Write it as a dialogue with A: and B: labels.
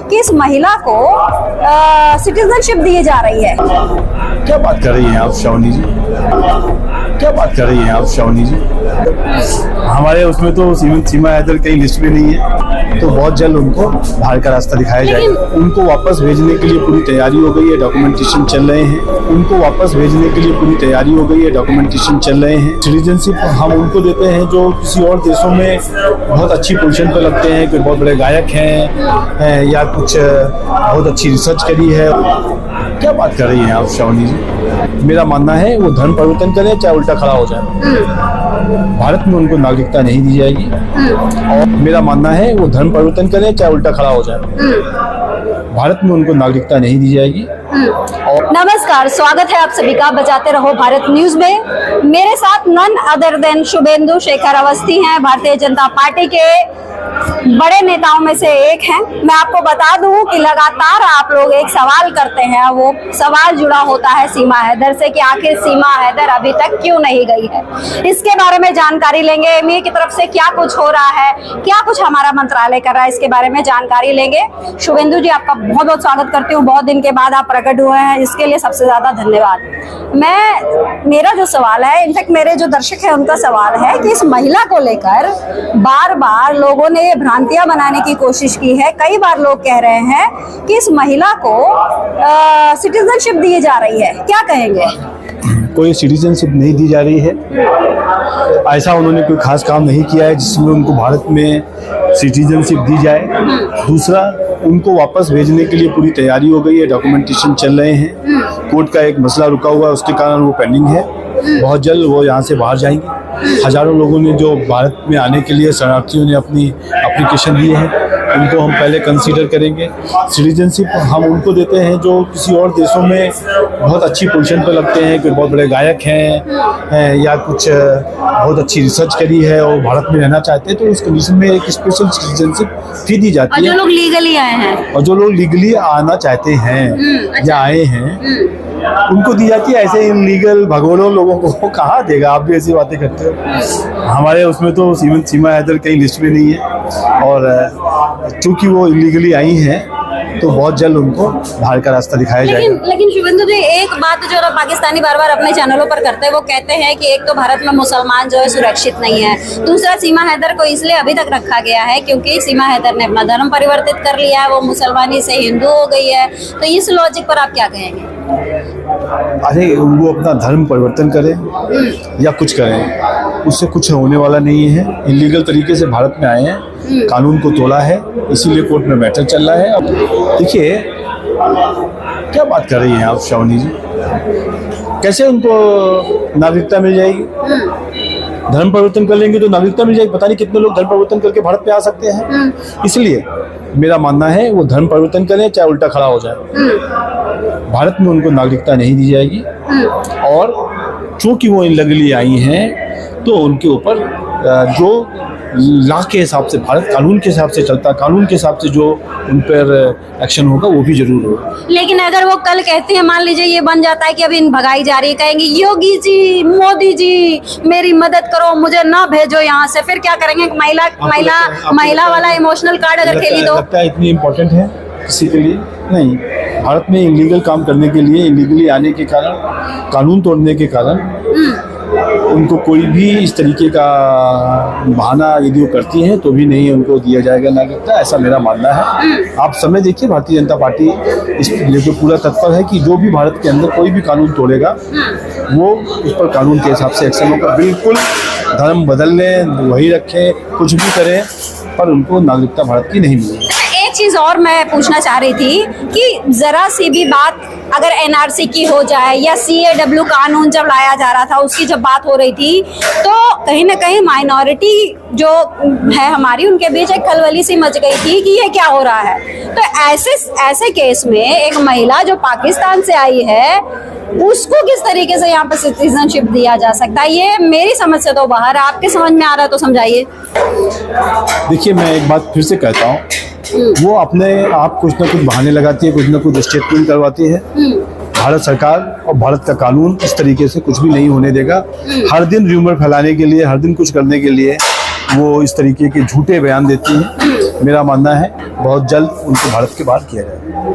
A: कि इस महिला को सिटीजनशिप दी जा रही है।
B: क्या बात कर रही हैं आप श्रावणी जी? क्या बात कर रही हैं आप श्रावणी जी? हमारे उसमें तो सीमा हैदर कहीं लिस्ट में नहीं है, तो बहुत जल्द उनको बाहर का रास्ता दिखाया जाएगा। उनको वापस भेजने के लिए पूरी तैयारी हो गई है, डॉक्यूमेंटेशन चल रहे हैं। उनको वापस भेजने के लिए पूरी तैयारी हो गई है, डॉक्यूमेंटेशन चल रहे हैं। सिटीजनशिप हम उनको देते हैं जो किसी और देशों में बहुत अच्छी पोजीशन पर लगते हैं, कोई बहुत बड़े गायक हैं या कुछ बहुत अच्छी रिसर्च करी है। क्या बात कर रही हैं आप श्रावणी जी? मेरा मानना है वो धर्म परिवर्तन करें चाहे उल्टा खड़ा हो जाए, भारत में उनको नागरिकता नहीं दी जाएगी। और मेरा मानना है वो धर्म परिवर्तन करें चाहे उल्टा खड़ा हो जाए, भारत में उनको नागरिकता नहीं दी जाएगी। और
A: नमस्कार, स्वागत है आप सभी का बजाते रहो भारत न्यूज में। मेरे साथ none other than Shubhendu Shekhar Awasthi हैं, भारतीय जनता पार्टी के बड़े नेताओं में से एक हैं। मैं आपको बता दूं कि लगातार आप लोग एक सवाल करते हैं, वो सवाल जुड़ा होता है सीमा हैदर से कि आखिर सीमा हैदर अभी तक क्यों नहीं गई है। इसके बारे में जानकारी लेंगे। एमईए की तरफ से क्या कुछ हो रहा है, क्या कुछ हमारा मंत्रालय कर रहा है, इसके बारे में जानकारी लेंगे। शुभेंदु जी, आपका बहुत बहुत स्वागत करती हूँ। बहुत दिन के बाद आप प्रकट हुए हैं, इसके लिए सबसे ज्यादा धन्यवाद। मेरा जो सवाल है, इनफैक्ट मेरे जो दर्शक है उनका सवाल है कि इस महिला को लेकर बार बार लोगों ने भ्रांतियां बनाने की कोशिश की है। कई बार लोग कह रहे हैं कि इस महिला को सिटीजनशिप दी जा रही है, क्या कहेंगे?
B: कोई सिटीजनशिप नहीं दी जा रही है। ऐसा उन्होंने कोई खास काम नहीं किया है जिसमें उनको भारत में सिटीजनशिप दी जाए। दूसरा, उनको वापस भेजने के लिए पूरी तैयारी हो गई है, डॉक्यूमेंटेशन चल रहे हैं। कोर्ट का एक मसला रुका हुआ है, उसके कारण वो पेंडिंग है। बहुत जल्द वो यहाँ से बाहर जाएंगे। हजारों लोगों ने जो भारत में आने के लिए शरणार्थियों ने अपनी एप्लीकेशन दिए हैं, उनको हम पहले कंसीडर करेंगे। सिटीजनशिप हम उनको देते हैं जो किसी और देशों में बहुत अच्छी पोजीशन पर लगते हैं, कोई बहुत बड़े गायक हैं या कुछ बहुत अच्छी रिसर्च करी है और भारत में रहना चाहते हैं, तो उस कंडीशन में एक स्पेशल सिटीजनशिप भी दी जाती है।
A: और जो लोग लीगली आए हैं
B: और जो लोग लीगली आना चाहते हैं या आए हैं उनको दी जाती है। ऐसे इनलीगल भगोड़ों लोगों को कहाँ देगा? आप भी ऐसी बातें करते हो। हमारे उसमें तो सीमा हैदर कहीं लिस्ट में नहीं है, और चूंकि वो इलीगली आई हैं तो बहुत जल्द उनको बाहर का रास्ता दिखाया जाएगा।
A: लेकिन शुभेंदु जी, एक बात जो पाकिस्तानी बार बार अपने चैनलों पर करते हैं, वो कहते हैं कि एक तो भारत में मुसलमान जो है सुरक्षित नहीं है, दूसरा सीमा हैदर को इसलिए अभी तक रखा गया है क्योंकि सीमा हैदर ने अपना धर्म परिवर्तित कर लिया है, वो मुसलमानी से हिंदू हो गई है। तो इस लॉजिक पर आप क्या कहेंगे?
B: अरे वो अपना धर्म परिवर्तन करें या कुछ करें, उससे कुछ होने वाला नहीं है। इलीगल तरीके से भारत में आए हैं, कानून को तोड़ा है, इसीलिए कोर्ट में मैटर चल रहा है। अब देखिए, क्या बात कर रही हैं आप श्रावणी जी? कैसे उनको नागरिकता मिल जाएगी? धर्म परिवर्तन कर लेंगे तो नागरिकता मिल जाएगी। पता नहीं कितने लोग धर्म परिवर्तन करके भारत पे आ सकते हैं। इसलिए मेरा मानना है वो धर्म परिवर्तन करें चाहे उल्टा खड़ा हो जाए, भारत में उनको नागरिकता नहीं दी जाएगी। और चूंकि वो इलीगली आई हैं तो उनके ऊपर जो लॉ के हिसाब से, भारत कानून के हिसाब से चलता, कानून के हिसाब से जो उन पर एक्शन होगा वो भी जरूर होगा।
A: लेकिन अगर वो कल कहते हैं, मान लीजिए ये बन जाता है कि अभी भगाई जा रही है, कहेंगे योगी जी, मोदी जी मेरी मदद करो, मुझे ना भेजो यहाँ से, फिर क्या करेंगे? महिला वाला इमोशनल कार्ड अगर खेली तो
B: लगता है इतनी इम्पोर्टेंट है किसी के लिए? नहीं। भारत में इलीगल काम करने के लिए, इलीगली आने के कारण, कानून तोड़ने के कारण उनको कोई भी इस तरीके का बहाना यदि वो करती हैं तो भी नहीं उनको दिया जाएगा नागरिकता, ऐसा मेरा मानना है। आप समय देखिए, भारतीय जनता पार्टी इस लेकर पूरा तत्पर है कि जो भी भारत के अंदर कोई भी कानून तोड़ेगा वो उस पर कानून के हिसाब से एक्शन होगा। बिल्कुल धर्म बदल लें, वही रखें, कुछ भी करें, पर उनको नागरिकता भारत की नहीं मिलेगी।
A: चीज और मैं पूछना चाह रही थी कि जरा सी भी बात अगर एनआरसी की हो जाए या सीएडब्ल्यू कानून जब लाया जा रहा था उसकी जब बात हो रही थी, तो कहीं ना कहीं माइनॉरिटी जो है हमारी, उनके बीच एक खलबली सी मच गई थी कि ये क्या हो रहा है। तो ऐसे केस में एक महिला जो पाकिस्तान से आई है उसको किस तरीके से यहाँ पर सिटीजनशिप दिया जा सकता है? ये मेरी समझ से तो बाहर है, आपके समझ में आ रहा है तो समझाइए।
B: देखिए, मैं एक बात फिर से कहता हूँ, वो अपने आप कुछ ना कुछ बहाने लगाती है, कुछ ना कुछ स्टेटमेंट करवाती है। भारत सरकार और भारत का कानून इस तरीके से कुछ भी नहीं होने देगा। हर दिन र्यूमर फैलाने के लिए, हर दिन कुछ करने के लिए वो इस तरीके के झूठे बयान देती हैं। मेरा मानना है बहुत जल्द उनको भारत के बाहर किया जाएगा।